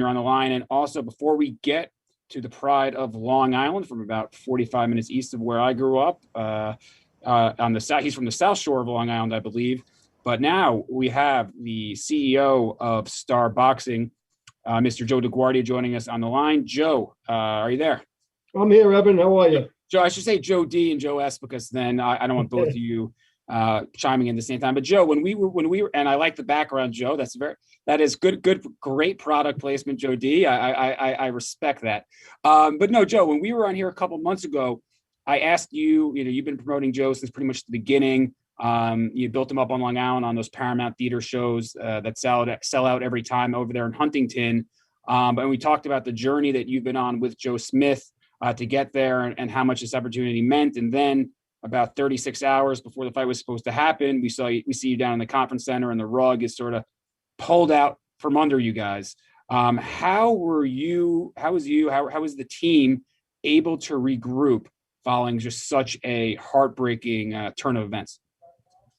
you're on the line. And also, before we get to the pride of Long Island, from about 45 minutes east of where I grew up, on the south, he's from the South Shore of Long Island, I believe. But now we have the CEO of Star Boxing, Mr. Joe DeGuardia, joining us on the line. Joe, are you there? I'm here, Evan. How are you? Joe, I should say Joe D and Joe S, because then I don't want both of you chiming in at the same time. But Joe, when we were, and I like the background, Joe. That is good, great product placement, Joe D. I respect that. But no, Joe, when we were on here a couple months ago, I asked you. You've been promoting Joe since pretty much the beginning. You built him up on Long Island on those Paramount Theater shows that sell out every time over there in Huntington. And we talked about the journey that you've been on with Joe Smith to get there, and how much this opportunity meant. And then about 36 hours before the fight was supposed to happen, we see you down in the conference center, and the rug is sort of pulled out from under you guys. How was the team able to regroup following just such a heartbreaking turn of events?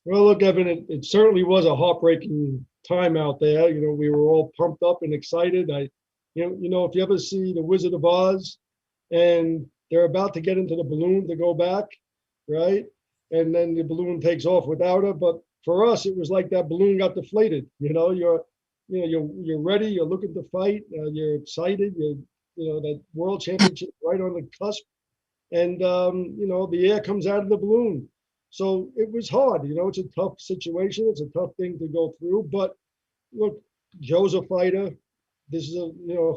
Well, look, Evan, it certainly was a heartbreaking time out there. We were all pumped up and excited. If you ever see The Wizard of Oz, and they're about to get into the balloon to go back, right? And then the balloon takes off without her. But for us, it was like that balloon got deflated. You're ready. You're looking to fight. You're excited. That world championship right on the cusp, and the air comes out of the balloon. So it was hard. It's a tough situation. It's a tough thing to go through. But look, Joe's a fighter. This is a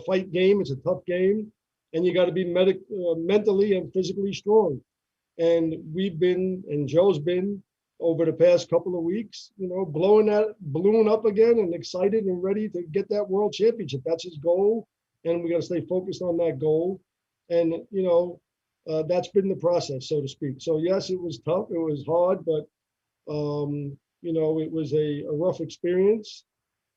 fight game. It's a tough game. And you got to be mentally and physically strong. And Joe's been, over the past couple of weeks, blowing that balloon up again, and excited and ready to get that world championship. That's his goal. And we got to stay focused on that goal. And, that's been the process, so to speak. So yes, it was tough. It was hard, but, it was a rough experience.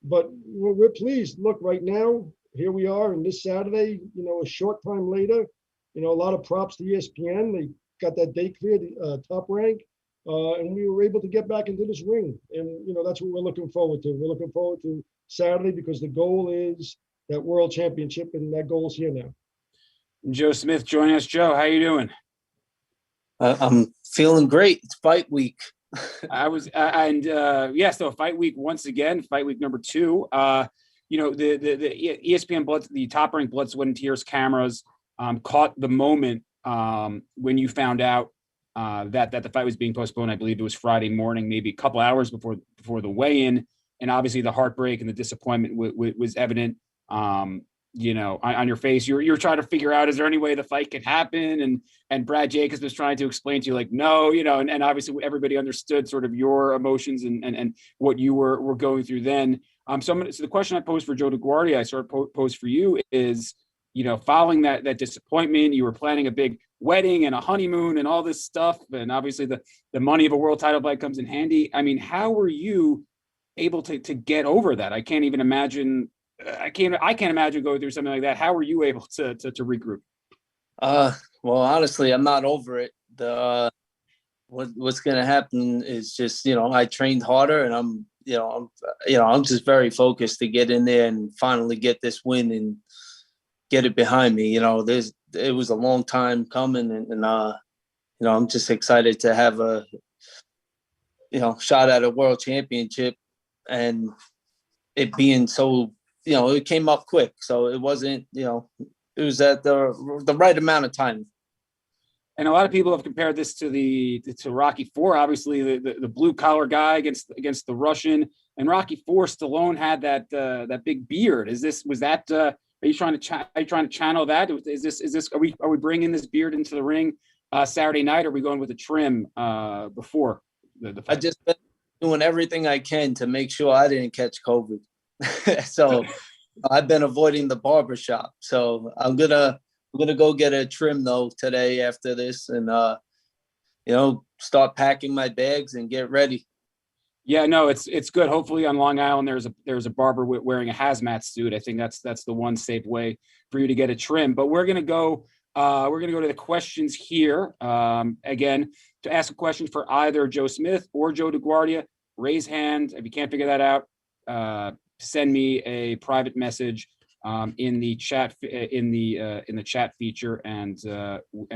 But we're pleased. Look, right now, here we are, and this Saturday, a short time later, a lot of props to ESPN. They got that date cleared, Top Rank, and we were able to get back into this ring. And, that's what we're looking forward to. We're looking forward to Saturday, because the goal is that world championship, and that goal's here now. Joe Smith joining us. Joe, how you doing? I'm feeling great. It's fight week. So fight week once again, fight week number 2. The ESPN the Top Rank Blood, Sweat, and Tears cameras caught the moment when you found out that the fight was being postponed. I believe it was Friday morning, maybe a couple hours before the weigh-in, and obviously the heartbreak and the disappointment was evident. On your face. You're trying to figure out, is there any way the fight can happen? And Brad Jacobs was trying to explain to you, like, no, and obviously everybody understood sort of your emotions and what you were going through then. So the question I posed for Joe DeGuardia, I sort of posed for you is, following that disappointment, you were planning a big wedding and a honeymoon and all this stuff, and obviously the money of a world title fight comes in handy. I mean, how were you able to get over that? I can't even imagine. I can't imagine going through something like that. How were you able to regroup? Well, honestly, I'm not over it. What's going to happen is just, I trained harder, and I'm just very focused to get in there and finally get this win and get it behind me. It was a long time coming, and I'm just excited to have a shot at a world championship, and it being so. It came up quick, so it wasn't, it was at the right amount of time. And a lot of people have compared this to Rocky IV, obviously the blue collar guy against the Russian. And Rocky IV, Stallone had that big beard. Are you trying to channel that? Are we bringing this beard into the ring Saturday night? Or are we going with a trim before the fight? I just been doing everything I can to make sure I didn't catch COVID. So I've been avoiding the barbershop. So I'm gonna go get a trim though today after this, and start packing my bags and get ready. Yeah, no, it's good. Hopefully on Long Island there's a barber wearing a hazmat suit. I think that's the one safe way for you to get a trim. But we're gonna go to the questions here. Again, to ask a question for either Joe Smith or Joe DeGuardia, raise hand. If you can't figure that out, send me a private message in the chat feature, and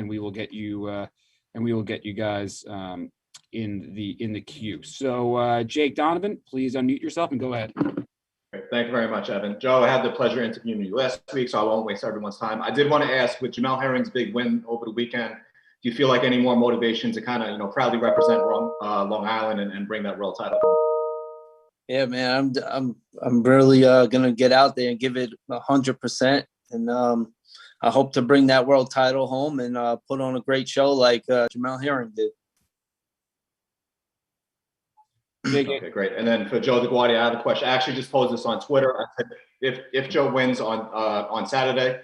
we will get you guys in the queue. So Jake Donovan, please unmute yourself and go ahead. Great. Thank you very much, Evan. Joe, I had the pleasure of interviewing you last week, so I won't waste everyone's time. I did want to ask, with Jamel Herring's big win over the weekend, do you feel like any more motivation to kind of, proudly represent Long Island and bring that world title home? Yeah, man, I'm really gonna get out there and give it 100%, and I hope to bring that world title home and put on a great show like Jamel Herring did. Okay, great. And then for Joe DeGuardia, I have a question. I actually just posed this on Twitter. I said, if Joe wins on Saturday,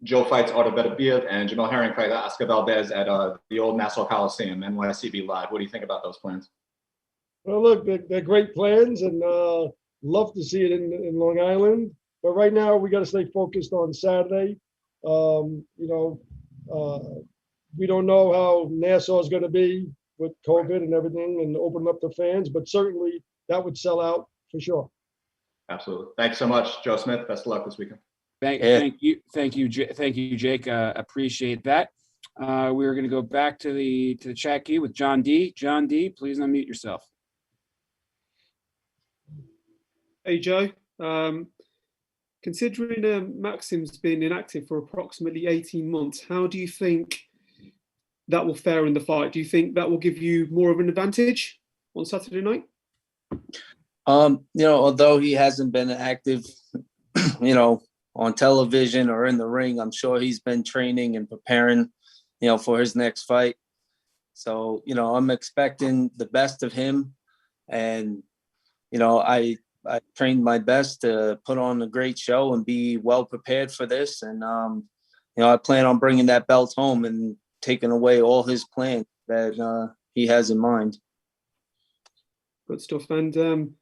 Joe fights Artur Beterbiev and Jamel Herring fights Oscar Valdez at the old Nassau Coliseum, NYCB Live. What do you think about those plans? Well, look, they're great plans, and love to see it in Long Island. But right now, we got to stay focused on Saturday. We don't know how Nassau is going to be with COVID and everything, and opening up the fans, but certainly that would sell out for sure. Absolutely. Thanks so much, Joe Smith. Best of luck this weekend. Thank you, Jake. Appreciate that. We're going to go back to the chat queue with John D. John D, please unmute yourself. Hey, Joe. Considering Maxim's been inactive for approximately 18 months, how do you think that will fare in the fight? Do you think that will give you more of an advantage on Saturday night? Although he hasn't been active, on television or in the ring, I'm sure he's been training and preparing, for his next fight. So, I'm expecting the best of him. And, I trained my best to put on a great show and be well prepared for this. And, I plan on bringing that belt home and taking away all his plans that he has in mind. Good stuff. And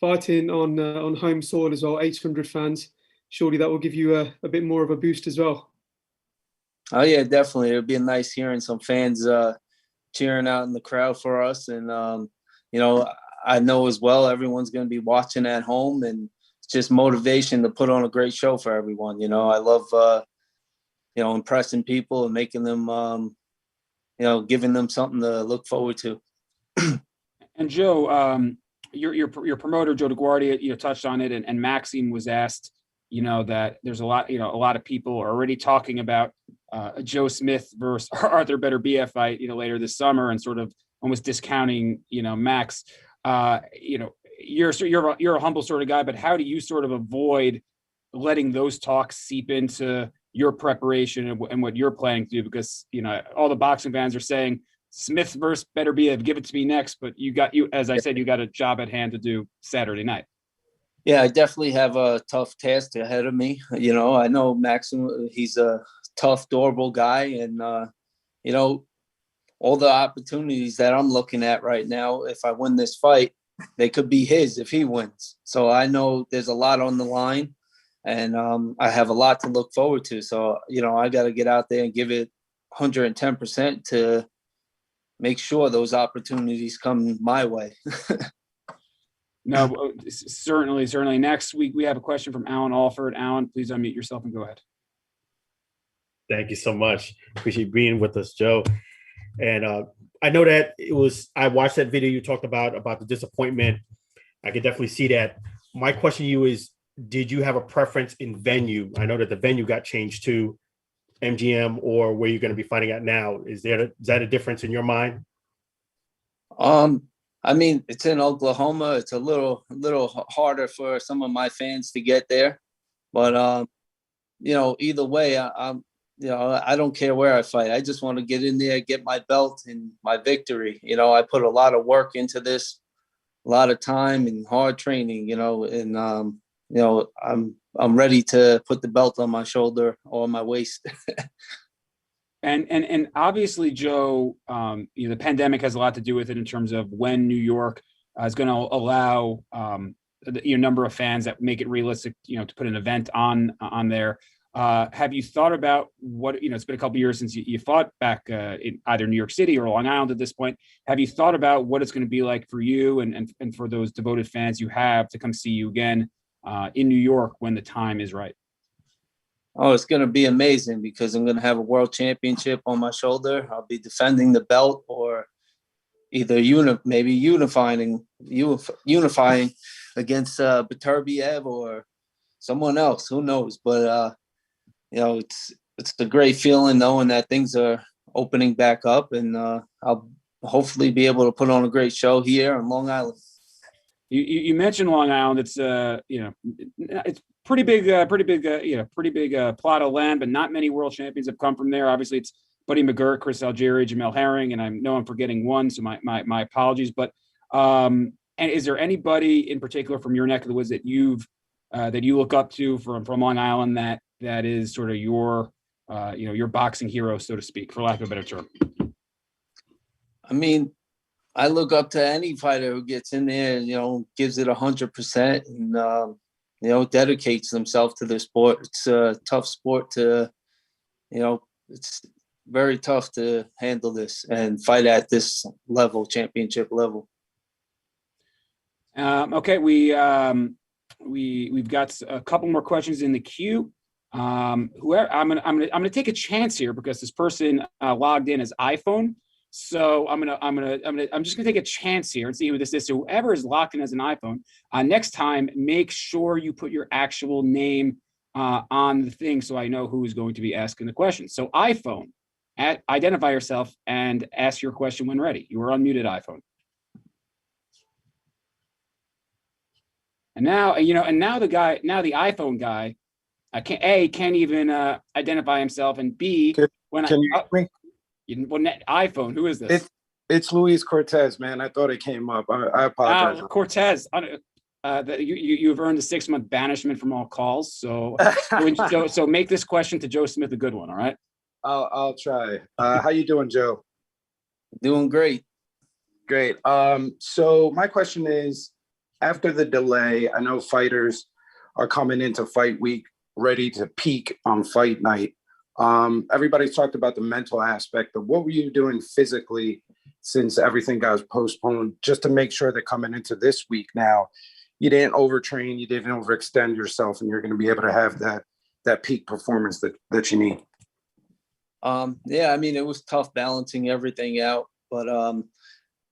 fighting on home soil as well, 800 fans. Surely that will give you a bit more of a boost as well. Oh yeah, definitely. It'll be nice hearing some fans cheering out in the crowd for us. And, I know as well, everyone's going to be watching at home, and it's just motivation to put on a great show for everyone. I love, impressing people and making them, giving them something to look forward to. And Joe, your promoter, Joe DeGuardia, touched on it, and Maxim was asked, that there's a lot of people are already talking about a Joe Smith versus Artur Beterbiev fight, later this summer, and sort of almost discounting, Max. You're a humble sort of guy, but how do you sort of avoid letting those talks seep into your preparation and what you're planning to do? Because, all the boxing fans are saying Smith versus Beterbiev, give it to me next, but as I said, you got a job at hand to do Saturday night. Yeah, I definitely have a tough task ahead of me. I know Maxim, he's a tough, durable guy. And, all the opportunities that I'm looking at right now, if I win this fight, they could be his if he wins. So I know there's a lot on the line, and I have a lot to look forward to. So, I got to get out there and give it 110% to make sure those opportunities come my way. No, certainly. Next week, we have a question from Alan Alford. Alan, please unmute yourself and go ahead. Thank you so much. Appreciate being with us, Joe. And I know that I watched that video you talked about the disappointment. I could definitely see that. My question to you is, did you have a preference in venue? I know that the venue got changed to MGM or where you're going to be fighting at now. Is that a difference in your mind? I mean, it's in Oklahoma. It's a little harder for some of my fans to get there, but either way, I don't care where I fight. I just want to get in there, get my belt and my victory. I put a lot of work into this, a lot of time and hard training, and I'm ready to put the belt on my shoulder or my waist. And obviously, Joe, the pandemic has a lot to do with it in terms of when New York is going to allow number of fans that make it realistic, to put an event on there. Have you thought about what, it's been a couple of years since you fought back in either New York City or Long Island at this point. Have you thought about what it's going to be like for you and for those devoted fans you have to come see you again in New York when the time is right? Oh, it's going to be amazing because I'm going to have a world championship on my shoulder. I'll be defending the belt or either unifying against Beterbiev or someone else. Who knows? But it's a great feeling knowing that things are opening back up, and I'll hopefully be able to put on a great show here on Long Island. You mentioned Long Island. It's it's pretty big plot of land, but not many world champions have come from there. Obviously, it's Buddy McGirt, Chris Algieri, Jamel Herring, and I know I'm forgetting one, so my apologies. But and is there anybody in particular from your neck of the woods that you look up to from Long Island that is sort of your boxing hero, so to speak, for lack of a better term? I mean, I look up to any fighter who gets in there, gives it 100% and, dedicates themselves to the sport. It's a tough sport to, it's very tough to handle this and fight at this level, championship level. Okay, we've got a couple more questions in the queue. Whoever I'm gonna take a chance here because this person logged in as iPhone. So I'm just gonna take a chance here and see who this is. So whoever is locked in as an iPhone, next time make sure you put your actual name on the thing so I know who is going to be asking the question. So iPhone, identify yourself and ask your question when ready. You are unmuted, iPhone. And now the iPhone guy can't even identify himself, and B, iPhone, who is this? It's Luis Cortez, man. I thought it came up. I apologize. Cortez, you've earned a 6-month banishment from all calls. So so make this question to Joe Smith a good one. All right. I'll try. How you doing, Joe? Doing great. Great. So my question is, after the delay, I know fighters are coming into fight week ready to peak on fight night. Everybody's talked about the mental aspect, but what were you doing physically since everything got postponed, just to make sure that coming into this week now, you didn't overtrain, you didn't overextend yourself, and you're going to be able to have that peak performance that you need? Yeah, I mean, it was tough balancing everything out, but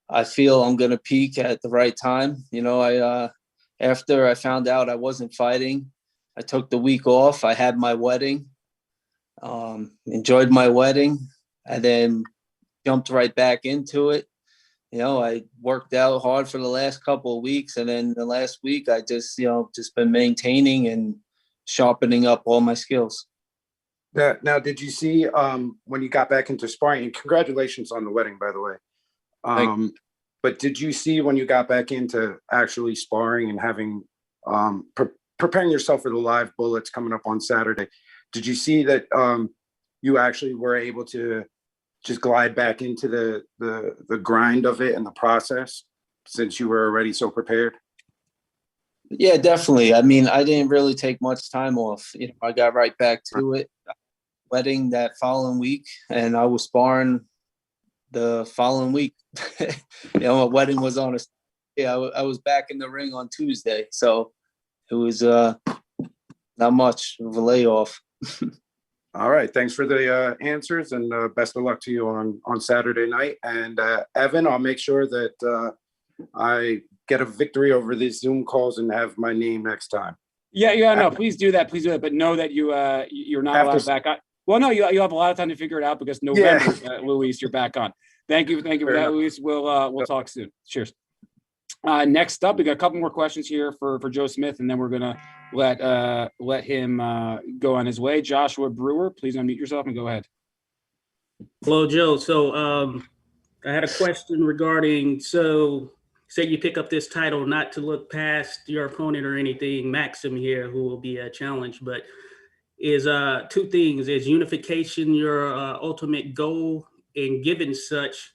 I feel I'm going to peak at the right time. After I found out I wasn't fighting, I took the week off. I had my wedding. Enjoyed my wedding, and then jumped right back into it. I worked out hard for the last couple of weeks, and then the last week I just been maintaining and sharpening up all my skills. Now, did you see when you got back into sparring? And congratulations on the wedding, by the way. But did you see when you got back into actually sparring and having preparing yourself for the live bullets coming up on Saturday? Did you see that you actually were able to just glide back into the grind of it and the process since you were already so prepared? Yeah, definitely. I mean, I didn't really take much time off. I got right back to it. Wedding that following week, and I was sparring the following week. My wedding was on I was back in the ring on Tuesday, so it was not much of a layoff. All right. Thanks for the answers, and best of luck to you on Saturday night. And Evan, I'll make sure that I get a victory over these Zoom calls and have my name next time. Yeah. No, please do that. But know that you're not allowed back on. Well, no, you have a lot of time to figure it out because November, Luis, you're back on. Thank you for that, Luis. We'll talk soon. Cheers. Next up, we got a couple more questions here for Joe Smith, and then we're gonna let him go on his way. Joshua Brewer, please unmute yourself and go ahead. Hello, Joe. So I had a question regarding, so say you pick up this title, not to look past your opponent or anything, Maxim here, who will be a challenge, but is two things. Is unification your ultimate goal? And given such,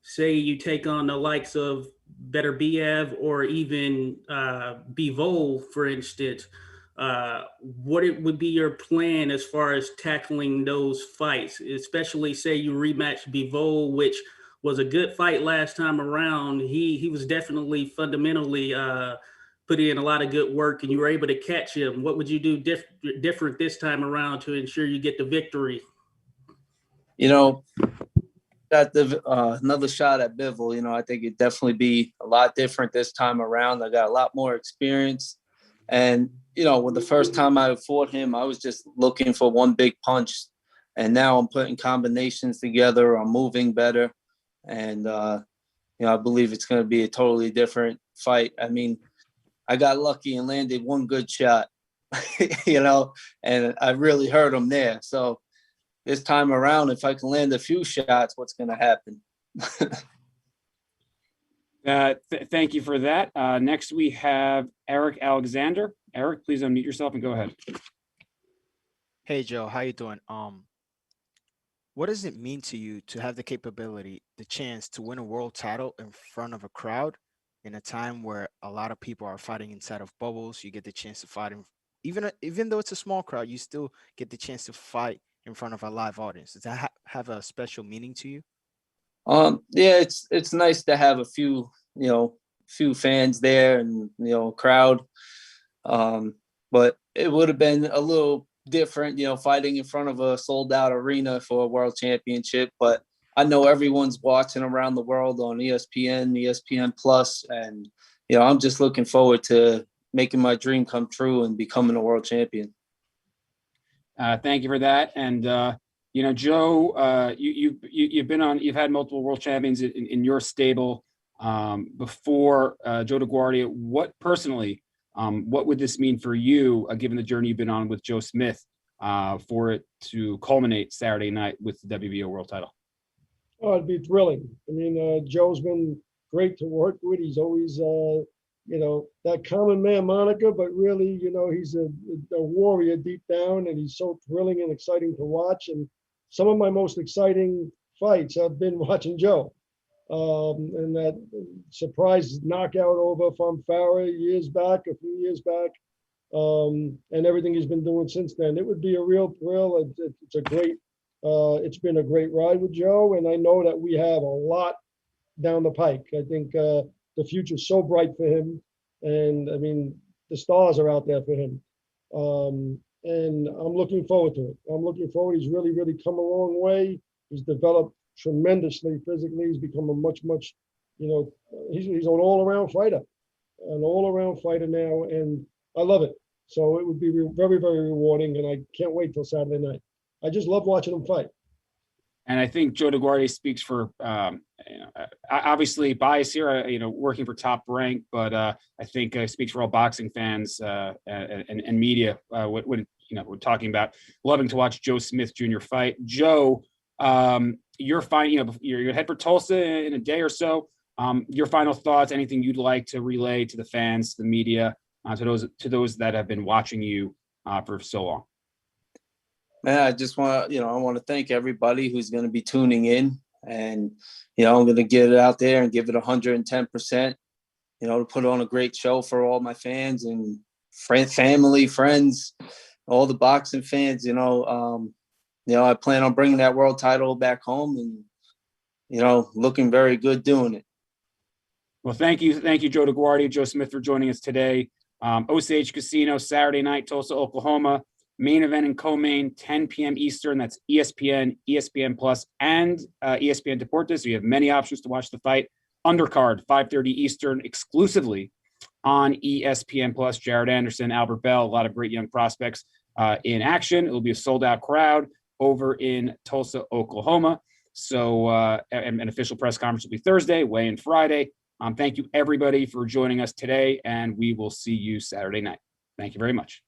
say you take on the likes of Beterbiev or even Bivol, for instance, what would be your plan as far as tackling those fights, especially say you rematch Bivol, which was a good fight last time around. He was definitely fundamentally put in a lot of good work and you were able to catch him. What would you do different this time around to ensure you get the victory? You know, got the another shot at Bivol. You know, I think it'd definitely be a lot different this time around. I got a lot more experience. And, you know, when the first time I fought him, I was just looking for one big punch. And now I'm putting combinations together. I'm moving better. And, you know, I believe it's going to be a totally different fight. I mean, I got lucky and landed one good shot, you know, and I really hurt him there. So this time around, if I can land a few shots, what's going to happen? Thank you for that. Next, we have Eric Alexander. Eric, please unmute yourself and go ahead. Hey, Joe, how you doing? What does it mean to you to have the capability, the chance to win a world title in front of a crowd in a time where a lot of people are fighting inside of bubbles? You get the chance to fight, even though it's a small crowd, you still get the chance to fight in front of a live audience. Does that have a special meaning to you? Yeah, it's nice to have a few fans there and, you know, crowd. But it would have been a little different, you know, fighting in front of a sold out arena for a world championship. But I know everyone's watching around the world on ESPN, ESPN Plus, and, you know, I'm just looking forward to making my dream come true and becoming a world champion. Thank you for that. And, you know, Joe, you've had multiple world champions in your stable before Joe DeGuardia. What would this mean for you, given the journey you've been on with Joe Smith, for it to culminate Saturday night with the WBO world title? Oh, it'd be thrilling. I mean, Joe's been great to work with. He's always, you know, that common man moniker, but really, you know, he's a warrior deep down, and he's so thrilling and exciting to watch. And some of my most exciting fights have been watching Joe. And that surprise knockout over from Farah a few years back, and everything he's been doing since then. It would be a real thrill. It's been a great ride with Joe, and I know that we have a lot down the pike. I think the future's so bright for him, and I mean, the stars are out there for him. And I'm looking forward to it. He's really, really come a long way. He's developed tremendously physically. He's become a much, you know, he's an all-around fighter now, and I love it. So it would be very, very rewarding, and I can't wait till Saturday night. I just love watching him fight. And I think Joe DeGuardia speaks for, you know, obviously bias here, you know, working for Top Rank, but I think speaks for all boxing fans and media when you know, we're talking about loving to watch Joe Smith Jr. fight. Joe, your final, you know, you're head for Tulsa in a day or so. Your final thoughts, anything you'd like to relay to the fans, the media, to those that have been watching you for so long. Man, I just want to, I want to thank everybody who's going to be tuning in, and, I'm going to get it out there and give it 110%, to put on a great show for all my fans and family, friends, all the boxing fans. I plan on bringing that world title back home and, looking very good doing it. Well, thank you, Joe DeGuardia, Joe Smith, for joining us today. Osage Casino, Saturday night, Tulsa, Oklahoma. Main event and co-main, 10 p.m. Eastern. That's ESPN, ESPN Plus, and ESPN Deportes. So you have many options to watch the fight. Undercard, 5:30 Eastern, exclusively on ESPN Plus. Jared Anderson, Albert Bell, a lot of great young prospects in action. It will be a sold-out crowd over in Tulsa, Oklahoma. So an official press conference will be Thursday, weigh-in Friday. Thank you, everybody, for joining us today, and we will see you Saturday night. Thank you very much.